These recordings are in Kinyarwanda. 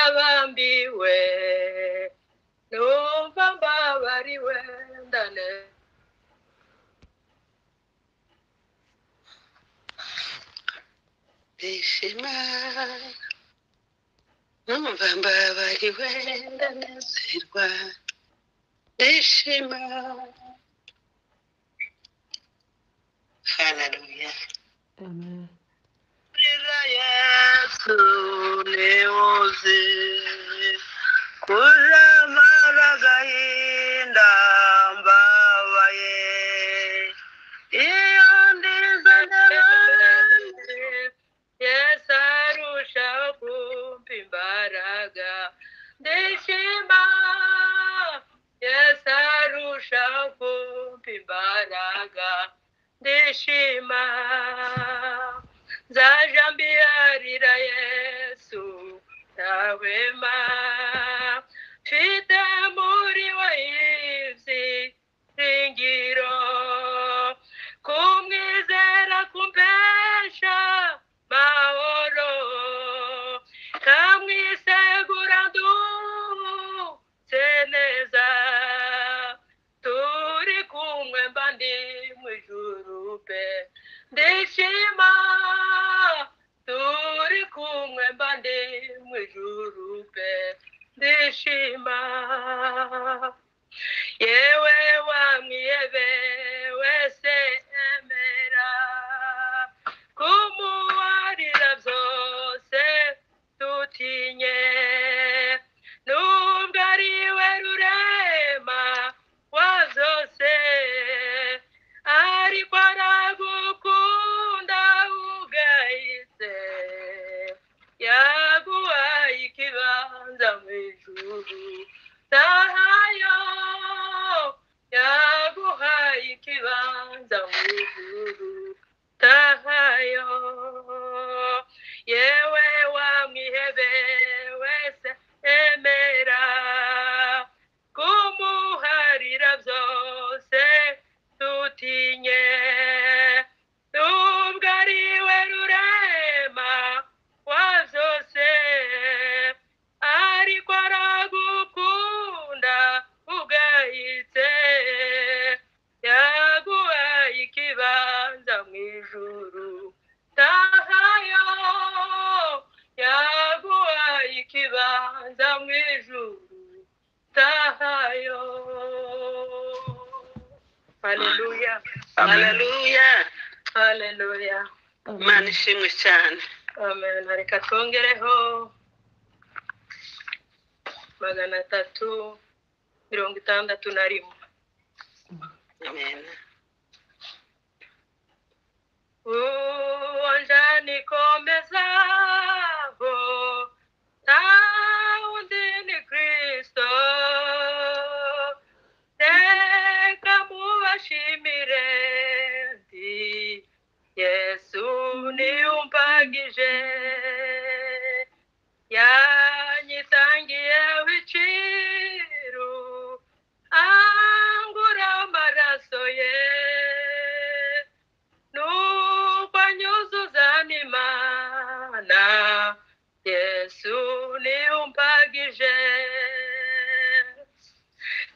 ndabambiwe numva mbabariwe ndane ndishima numva mbabariwe ndanezerwa ndishima. Haleluya. Amen. Kurira Yesu niwuzi kuramara agahinda mbabaye iyo ndiza ndabane Yesu arushaho kumpa imbaraga ndishima Yesu arushaho kumpa imbaraga ndishima nzaja mbiyarira Yesu ntahwema mfite muri we ibyiringiro kumwizera kumpesha mahoro kamwisegura ndutse neza turi kumwe mba ndi mu ijuru pe ndishima turi kumwe mba ndi mu ijuru pe ndishima yewe wamwihebe wese emera kumuharira byose tutinye nubwo ari we rurema wa byose ariko aragukunda ugahise yaguhaye ikibanza mu ijuru tahayo yaguhaye ikibanza mu ijuru tahayo yewe wamwihebe wese emera kumuharira byose tutinye nubwo ari we rurema wa byose ariko aragukunda ugahitse yaguhaye ikibanza mu ijuru tahayo yaguhaye ikibanza mu ijuru tahayo. Haleluya. Haleluya. Haleluya. Imana ishimwe cyane. Amen. Reka twongereho 361. Amen. Uwanjani komezaho taundi ni Kristo teka mubashimire ndi Yesu ni umpagije yanyitangiye wiciru angura amaraso ye nuko anyuzuza n'Imana Yesu ni umpagije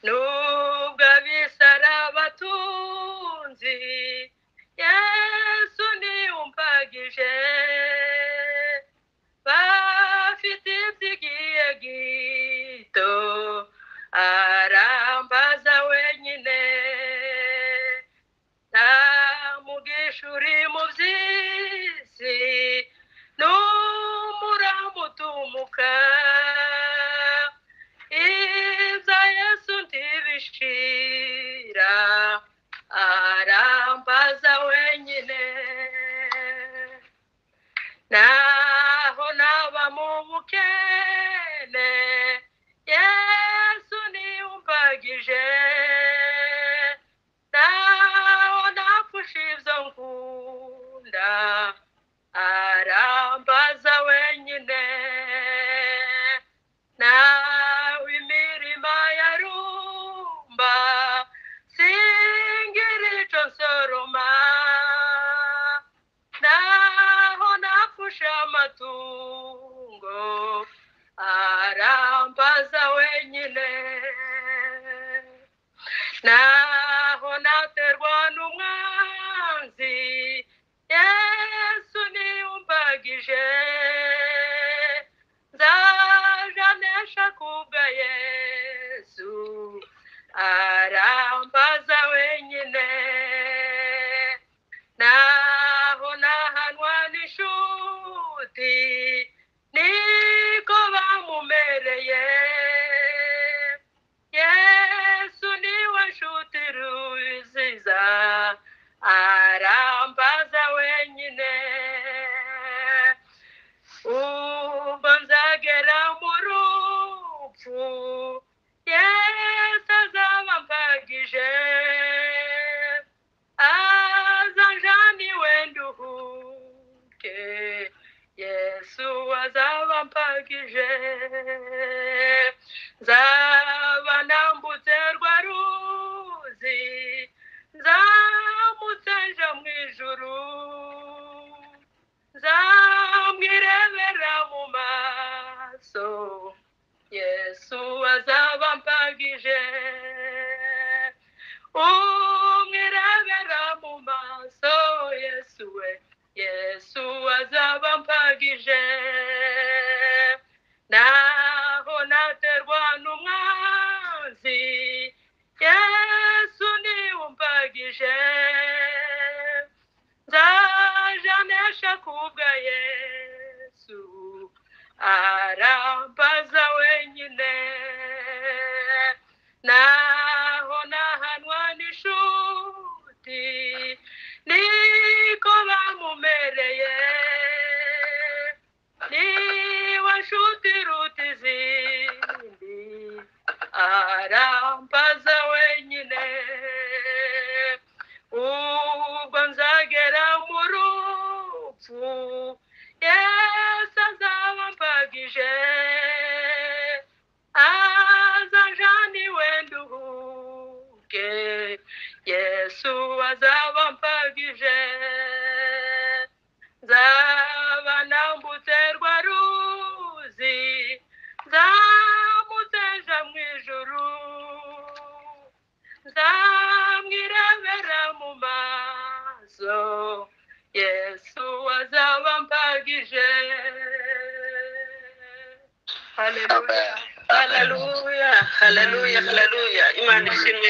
nubwo abisara batunzi Yesu ni umpagije bafite ibyigiye gito arambaza wenyine ntamugisha uri mu by'isi n'umuramutumuka ibya Yesu ntibishira arambaza wenyine naho naba mu bukene Yesu ni umpagije naho napfusha ibyo nkunda arambaza wenyine nawe imirima yarumba singira ico nsoroma naho napfusha amatungo wenyine naho naterwa n'umwanzi Yesu niumbagije nzajanesha kubwa Yesu arambaza wenyine naho nahanwa n'ishuti niko bamumereye Yesu niwe nshuti ruziza arambaza wenyine ubwo nzagera mu rupfu Yesu azaba mpagije azanjaniwe nduhuke Yesu azaba mpagije nzaba nambutse rwa ruzi nzamutse nja mu ijuru nzamwirebera mu maso Yesu azaba mpagije umwirebera mu maso Yesu we Yesu azaba mpagije naho naterwa n'umwanzi Yesu niumbagije nzajanesha kubwa Yesu arambaza wenyine naho nahanwa n'ishuti niko bamumereye niwe nshuti ruta izindi arambaza wenyine ubwo nzagera mu rupfu Yesu azaba mpagije azanjaniwe nduhuke Yesu azaba mpagije nzaba nambutse rwa ruzi nzamutse nja mu ijuru nzamwirebera mu maso Yesu azaba mpagije haleluya haleluya haleluya haleluya Imana ishimwe